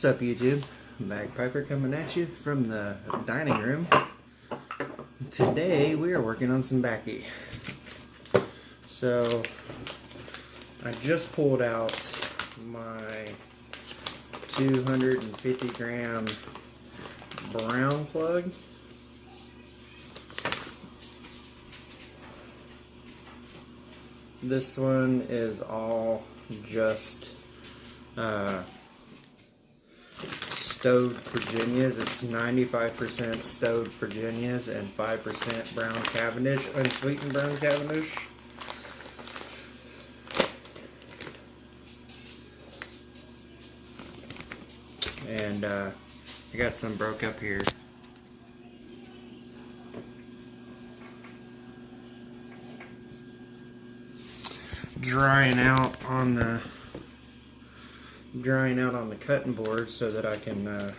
What's up, YouTube? Bagpiper coming at you from the dining room. Today we are working on some backy. So I just pulled out my 250 gram brown plug. This one is all just stowed Virginias. It's 95% stowed Virginias and 5% brown Cavendish, unsweetened brown Cavendish. And I got some broke up here. Drying out on the cutting board so that I can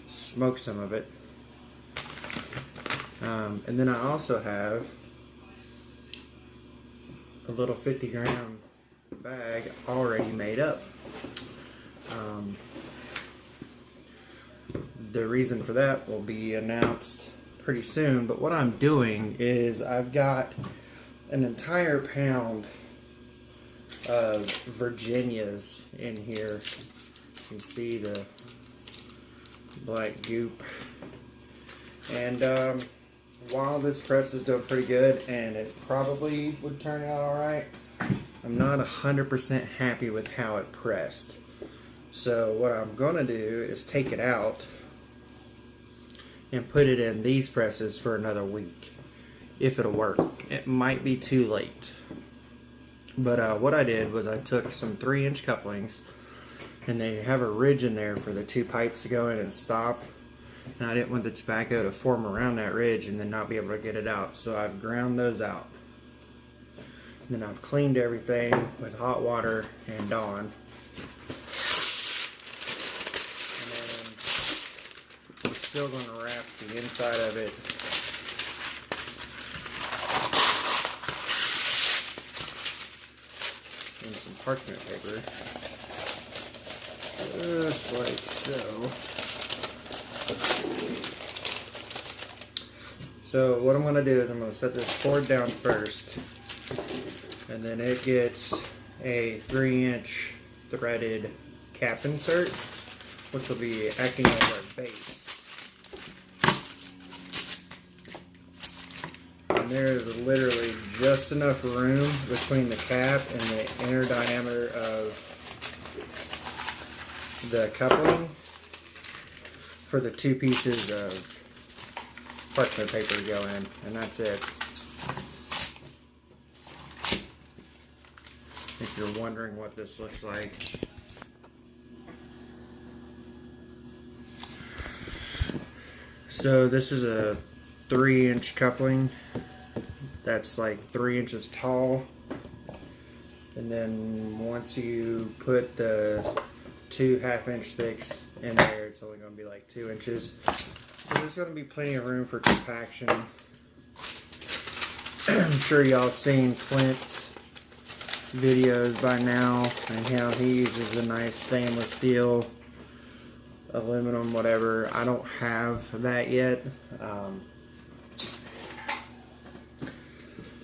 smoke some of it. And then I also have a little 50 gram bag already made up. The reason for that will be announced pretty soon, but what I'm doing is I've got an entire pound of Virginias in here. You can see the black goop. And while this press is doing pretty good and it probably would turn out alright, I'm not 100% happy with how it pressed. So what I'm going to do is take it out and put it in these presses for another week, if it'll work. It might be too late. But what I did was I took some 3-inch couplings, and they have a ridge in there for the two pipes to go in and stop. And I didn't want the tobacco to form around that ridge and then not be able to get it out. So I've ground those out. And then I've cleaned everything with hot water and Dawn. And then we're still going to wrap the inside of it in some parchment paper, just like so. So what I'm going to do is I'm going to set this cord down first, and then it gets a 3-inch threaded cap insert, which will be acting as our base. And there is literally just enough room between the cap and the inner diameter of the coupling for the 2 pieces of parchment paper to go in, and that's it. If you're wondering what this looks like. So this is a 3-inch coupling that's like 3 inches tall, and then once you put the 2 1/2-inch thicks in there, it's only going to be like 2 inches. So there's going to be plenty of room for compaction. I'm sure y'all have seen Clint's videos by now and how he uses a nice stainless steel, aluminum, whatever. I don't have that yet.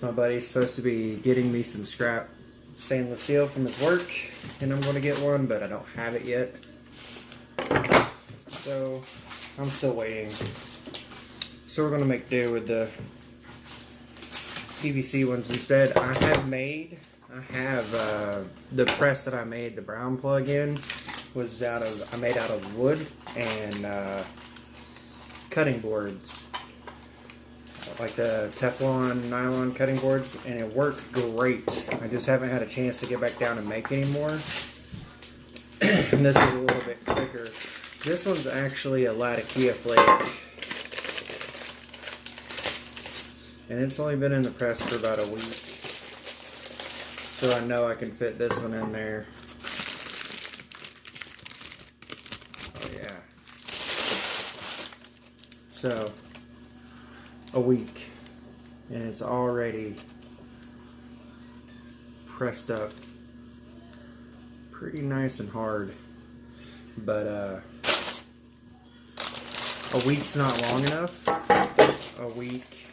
My buddy's supposed to be getting me some scrap stainless steel from his work, and I'm going to get one, but I don't have it yet. So I'm still waiting. So we're going to make do with the PVC ones instead. I have the press that I made the brown plug in was I made out of wood and cutting boards, like the Teflon nylon cutting boards, and it worked great. I just haven't had a chance to get back down and make any more. And this is a little bit quicker. This one's actually a Latakia Flake, and it's only been in the press for about a week, so I know I can fit this one in there. Oh yeah. So a week, and it's already pressed up pretty nice and hard. But a week's not long enough. A week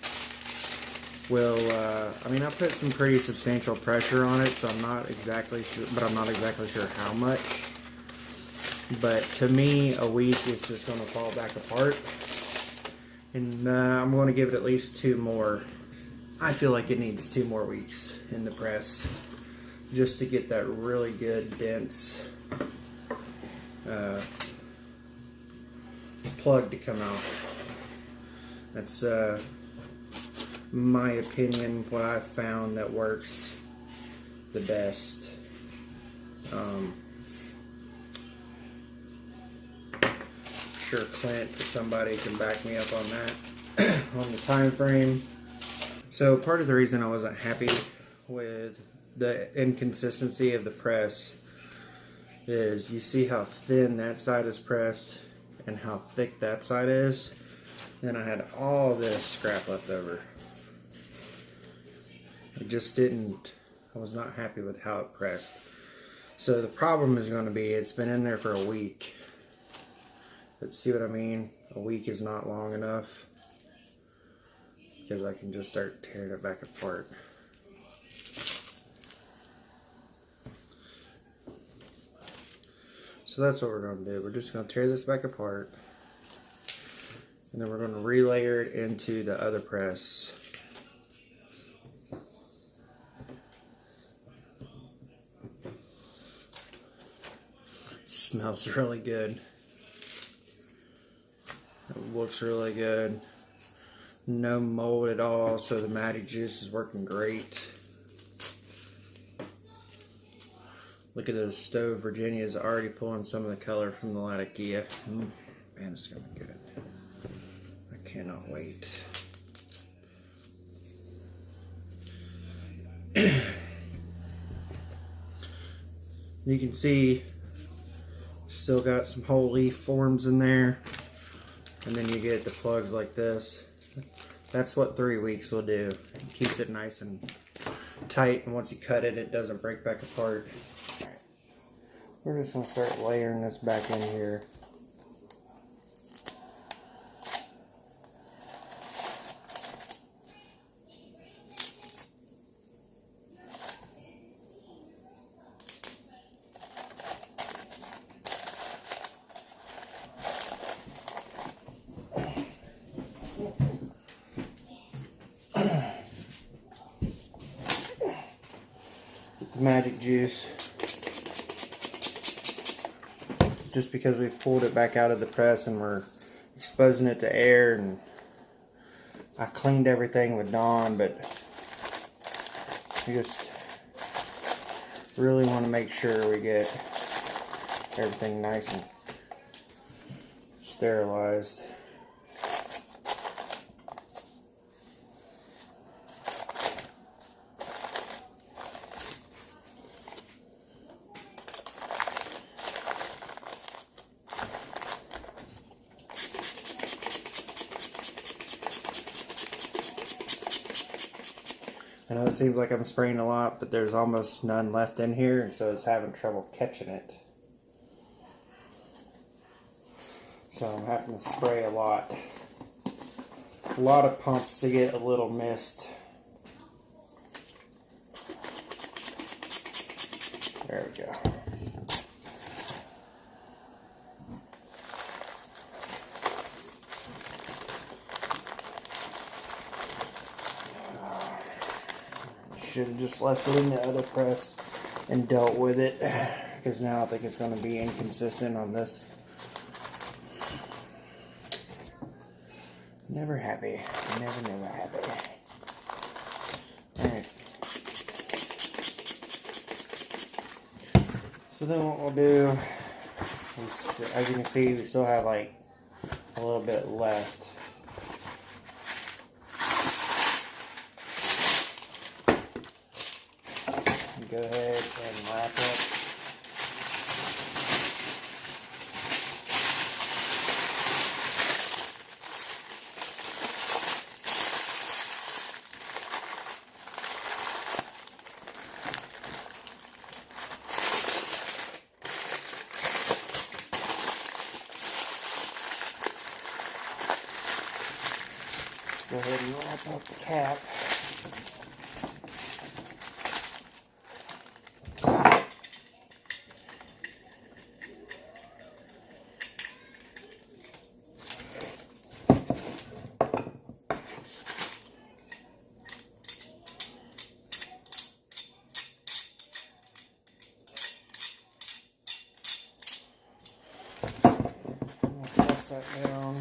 will, I mean, I put some pretty substantial pressure on it, so I'm not exactly sure, but I'm not exactly sure how much. But to me, a week is just going to fall back apart. And I'm going to give it at least 2 more. I feel like it needs 2 more weeks in the press just to get that really good, dense plug to come out. That's my opinion, what I've found that works the best. Sure Clint or somebody can back me up on that on the time frame. So part of the reason I wasn't happy with the inconsistency of the press is you see how thin that side is pressed and how thick that side is. Then I had all this scrap left over. It just didn't, I was not happy with how it pressed. So the problem is going to be it's been in there for a week. But see what I mean? A week is not long enough because I can just start tearing it back apart. So that's what we're going to do. We're just going to tear this back apart. And then we're going to relayer it into the other press. Smells really good. It looks really good. No mold at all, so the magic juice is working great. Look at the stove. Virginia is already pulling some of the color from the Latakia. Man, it's gonna be good. I cannot wait. You can see still got some whole leaf forms in there. And then you get the plugs like this. That's what 3 weeks will do. It keeps it nice and tight, and once you cut it, it doesn't break back apart. Right. We're just going to start layering this back in here. Magic juice, just because we've pulled it back out of the press and we're exposing it to air, and I cleaned everything with Dawn, but we just really want to make sure we get everything nice and sterilized. I know it seems like I'm spraying a lot, but there's almost none left in here, and so it's having trouble catching it. So I'm having to spray a lot. A lot of pumps to get a little mist. There we go. Should have just left it in the other press and dealt with it, because now I think it's going to be inconsistent on this. Never happy. Never happy. Alright. So then what we'll do is, as you can see, we still have like a little bit left. Go ahead and wrap up. Go ahead and wrap up the cap. Press that down.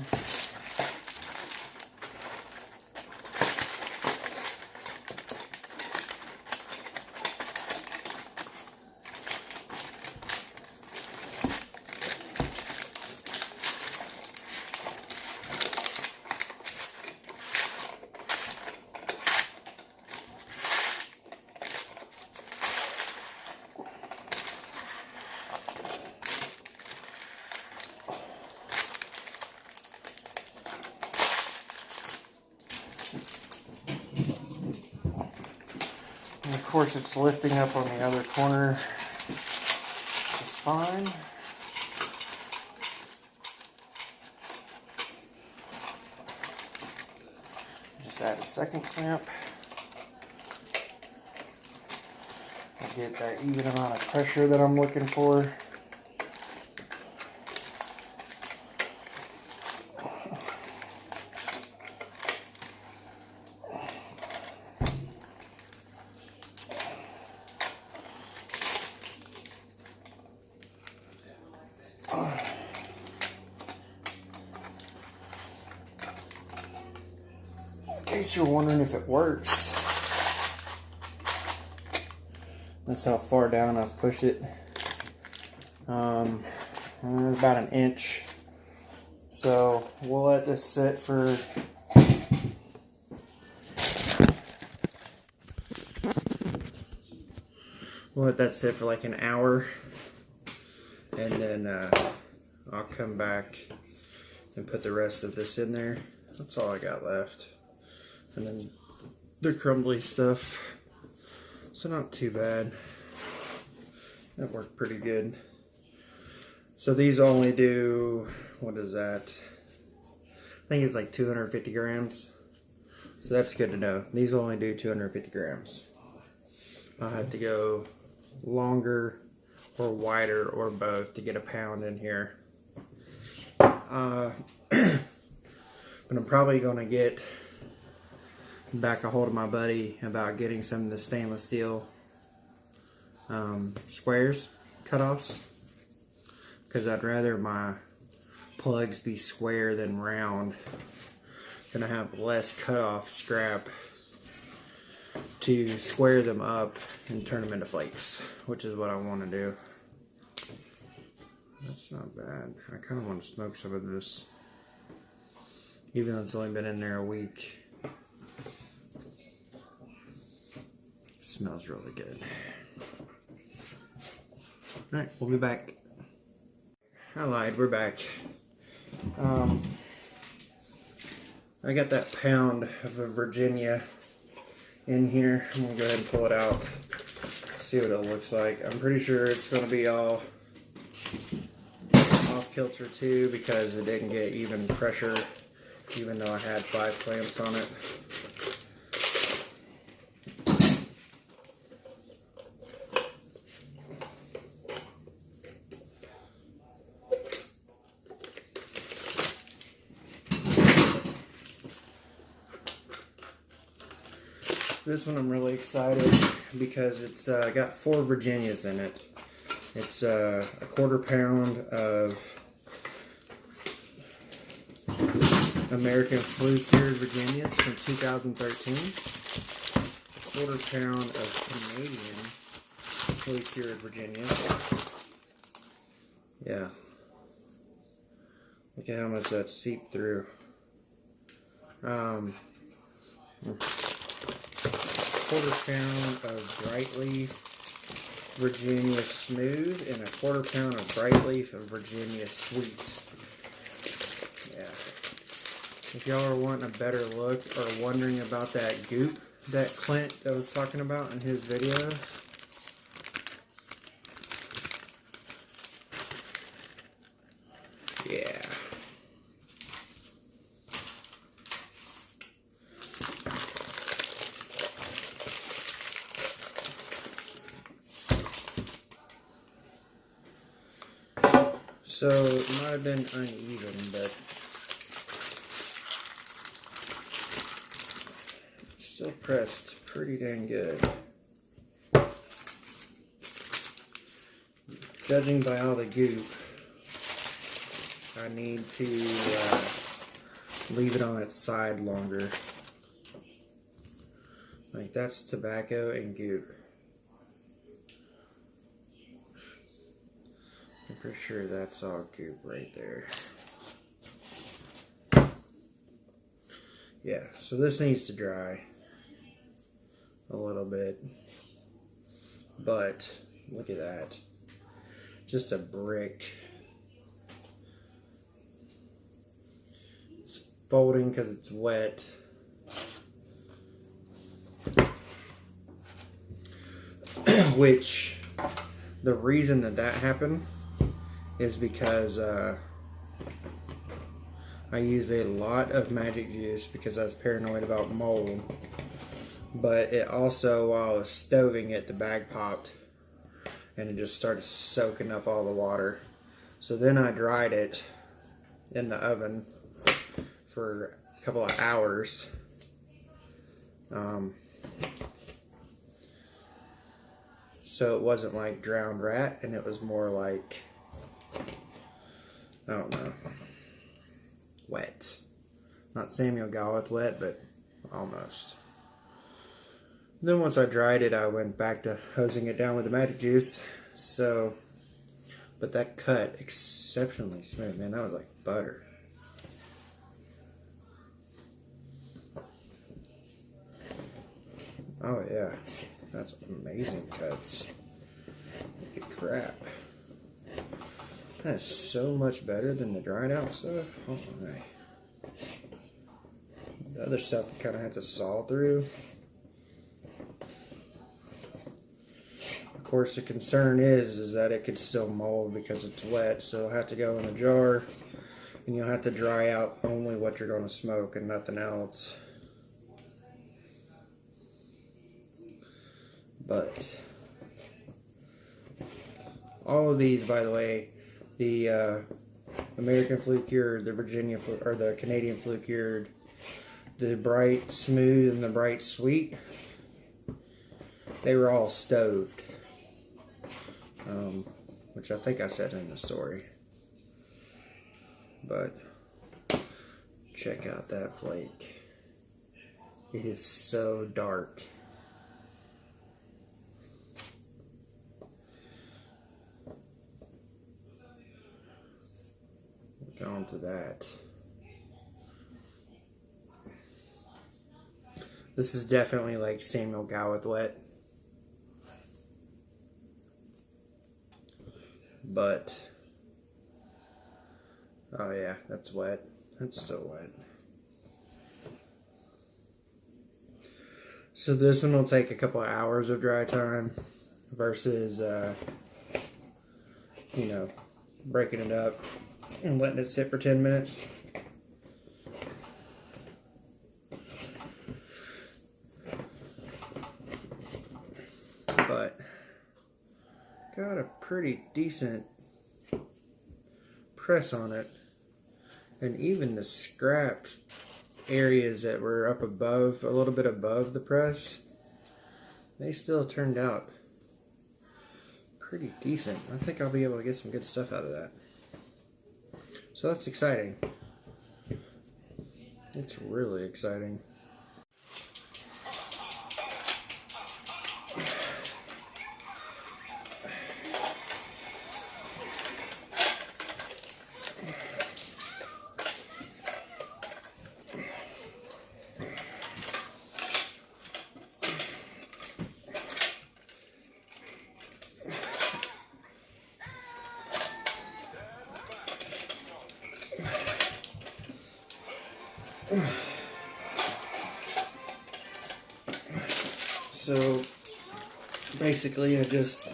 And of course it's lifting up on the other corner, the spine. Just add a second clamp. And get that even amount of pressure that I'm looking for. In case you're wondering if it works, that's how far down I've pushed it. About an inch. So we'll let this sit for like an hour, and then I'll come back and put the rest of this in there. That's all I got left. And then the crumbly stuff, so not too bad. That worked pretty good. So these only do, what is that? I think it's like 250 grams. So that's good to know. These only do 250 grams. I'll have to go longer or wider or both to get a pound in here. But I'm probably going to get back a hold of my buddy about getting some of the stainless steel squares, cutoffs, because I'd rather my plugs be square than round. Gonna have less cutoff scrap to square them up and turn them into flakes, which is what I want to do. That's not bad. I kind of want to smoke some of this, even though it's only been in there a week. Smells really good. Alright, we'll be back. I lied, we're back. I got that pound of a Virginia in here. I'm gonna go ahead and pull it out, see what it looks like. I'm pretty sure it's gonna be all off kilter too, because it didn't get even pressure, even though I had 5 clamps on it. This one I'm really excited because it's got 4 Virginias in it. It's a 1/4 pound of American flue-cured Virginias from 2013. 1/4 pound of Canadian flue-cured Virginias. Yeah. Look at how much that seeped through. 1/4 pound of bright leaf Virginia Smooth and a 1/4 pound of bright leaf of Virginia Sweet. Yeah. If y'all are wanting a better look or wondering about that goop that Clint was talking about in his videos, yeah. So it might have been uneven, but still pressed pretty dang good. Judging by all the goop, I need to leave it on its side longer. Like, that's tobacco and goop. I'm pretty sure that's all goop right there. Yeah, so this needs to dry a little bit. But look at that. Just a brick. It's folding because it's wet. Which, the reason that happened is because I used a lot of magic juice because I was paranoid about mold. But it also, while I was stoving it, the bag popped and it just started soaking up all the water. So then I dried it in the oven for a couple of hours. So it wasn't like drowned rat, and it was more like, I don't know, wet. Not Samuel Gawith wet, but almost. Then once I dried it, I went back to hosing it down with the magic juice. So, but that cut exceptionally smooth, man. That was like butter. Oh yeah, that's amazing cuts. Look at crap. That is so much better than the dried out stuff. Oh my. The other stuff you kind of have to saw through. Of course, the concern is that it could still mold because it's wet, so it'll have to go in a jar, and you'll have to dry out only what you're going to smoke and nothing else. But all of these, by the way, the American Flue Cured, the Virginia Flue, or the Canadian Flue Cured, the Bright Smooth and the Bright Sweet, they were all stoved. Which I think I said in the story. But check out that flake. It is so dark. Look on to that. This is definitely like Samuel Gawith wet. But, oh yeah, that's wet. That's still wet. So this one will take a couple of hours of dry time versus, you know, breaking it up and letting it sit for 10 minutes. But got a pretty decent press on it, and even the scrap areas that were up above, a little bit above the press, they still turned out pretty decent. I think I'll be able to get some good stuff out of that. So that's exciting. It's really exciting. So basically I just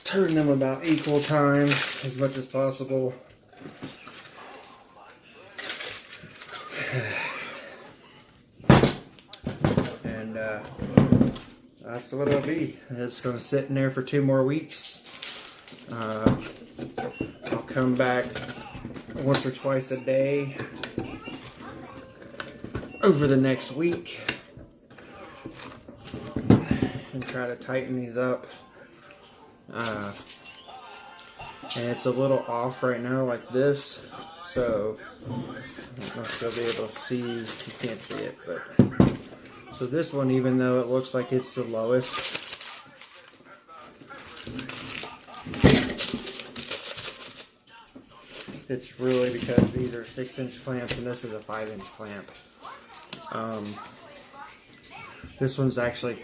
turn them about equal times as much as possible. And that's what it'll be. It's going to sit in there for 2 more weeks. come back once or twice a day over the next week and try to tighten these up. And it's a little off right now like this, so I don't know if you'll be able to see, you can't see it, but so this one, even though it looks like it's the lowest, it's really because these are 6-inch clamps and this is a 5-inch clamp. This one's actually,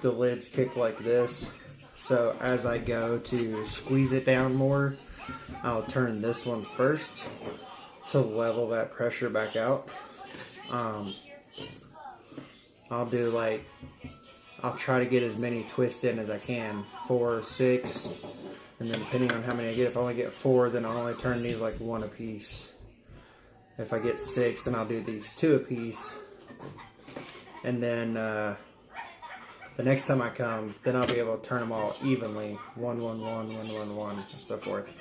the lids kick like this, so as I go to squeeze it down more, I'll turn this one first to level that pressure back out. I'll do like, I'll try to get as many twists in as I can, 4 or 6, and then depending on how many I get, if I only get 4, then I'll only turn these like 1 a piece. If I get 6, then I'll do these 2 a piece, and then the next time I come, then I'll be able to turn them all evenly, 1, 1, 1, 1, 1, 1, and so forth.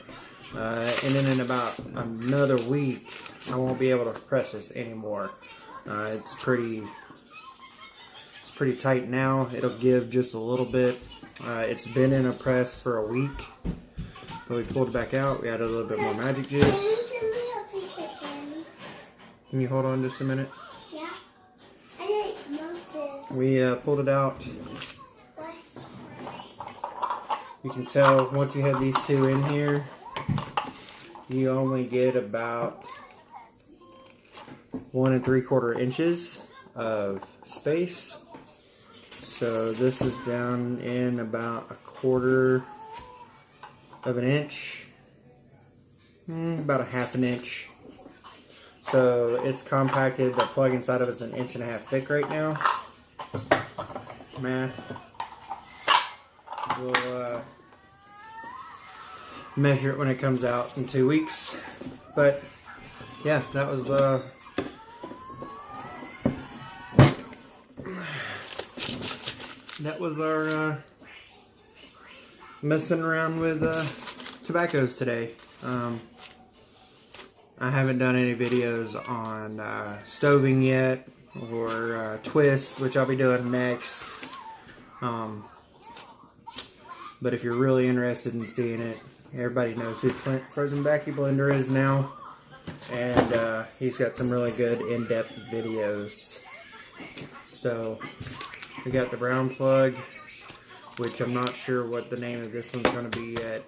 And then in about another week, I won't be able to press this anymore. It's pretty tight now. It'll give just a little bit. It's been in a press for a week, but we pulled it back out. We added a little bit more magic juice. Can you hold on just a minute? Yeah. I didn't know this. We pulled it out. You can tell once you have these 2 in here, you only get about 1 3/4 inches of space. So this is down in about 1/4 of an inch, about 1/2 inch. So it's compacted. The plug inside of it's 1.5 inches thick right now. Math. We'll measure it when it comes out in 2 weeks. But yeah, that was our messing around with tobaccos today. I haven't done any videos on stoving yet, or twist, which I'll be doing next. But if you're really interested in seeing it, everybody knows who Frozen Backy Blender is now, and he's got some really good in-depth videos. So we got the brown plug, which I'm not sure what the name of this one's going to be yet.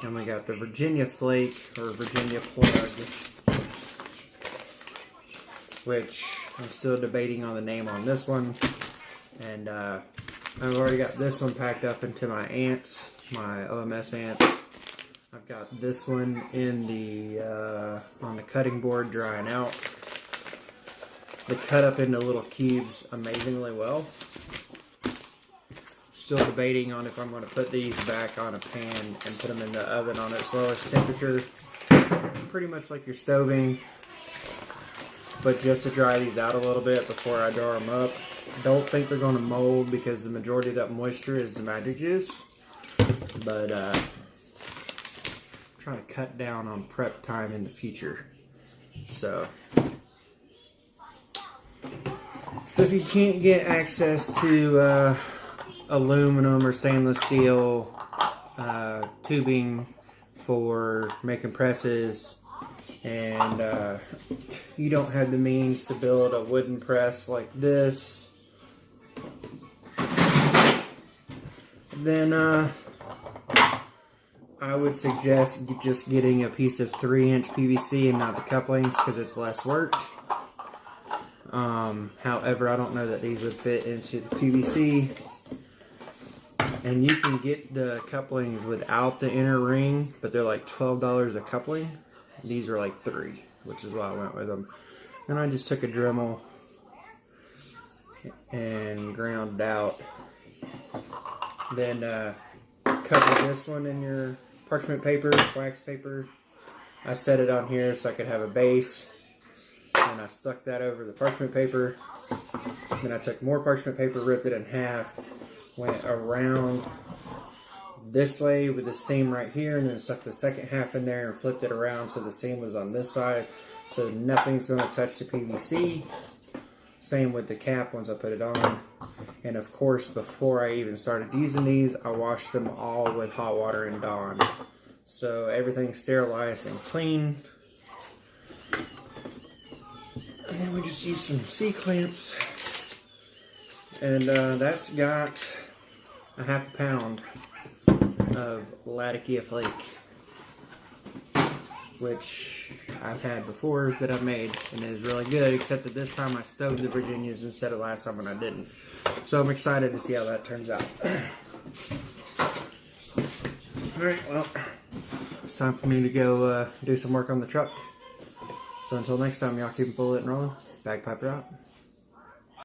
And we got the Virginia Flake, or Virginia Plug, which I'm still debating on the name on this one. And I've already got this one packed up into my ants, my OMS ants. I've got this one in the on the cutting board drying out. They cut up into little cubes amazingly well. Still debating on if I'm going to put these back on a pan and put them in the oven on its lowest temperature. Pretty much like your stoving, but just to dry these out a little bit before I draw them up. Don't think they're going to mold because the majority of that moisture is the magic juice. But trying to cut down on prep time in the future. So if you can't get access to aluminum or stainless steel tubing for making presses, and you don't have the means to build a wooden press like this, then I would suggest just getting a piece of 3-inch PVC and not the couplings, because it's less work. However, I don't know that these would fit into the PVC. And you can get the couplings without the inner ring, but they're like $12 a coupling. These are like $3, which is why I went with them. And I just took a Dremel and ground it out. Then cover this one in your parchment paper, wax paper. I set it on here so I could have a base. And I stuck that over the parchment paper. Then I took more parchment paper, ripped it in half, went around this way with the seam right here, and then stuck the second half in there and flipped it around so the seam was on this side, so nothing's going to touch the PVC. Same with the cap once I put it on. And of course, before I even started using these, I washed them all with hot water and Dawn. So everything's sterilized and clean. And then we just use some C-clamps. And that's got a half a pound of Latakia Flake, which I've had before that I've made, and it is really good, except that this time I stowed the Virginias instead of last time when I didn't. So I'm excited to see how that turns out. Alright, well, it's time for me to go do some work on the truck. So until next time, y'all keep it bullet and rolling. Bagpipe out.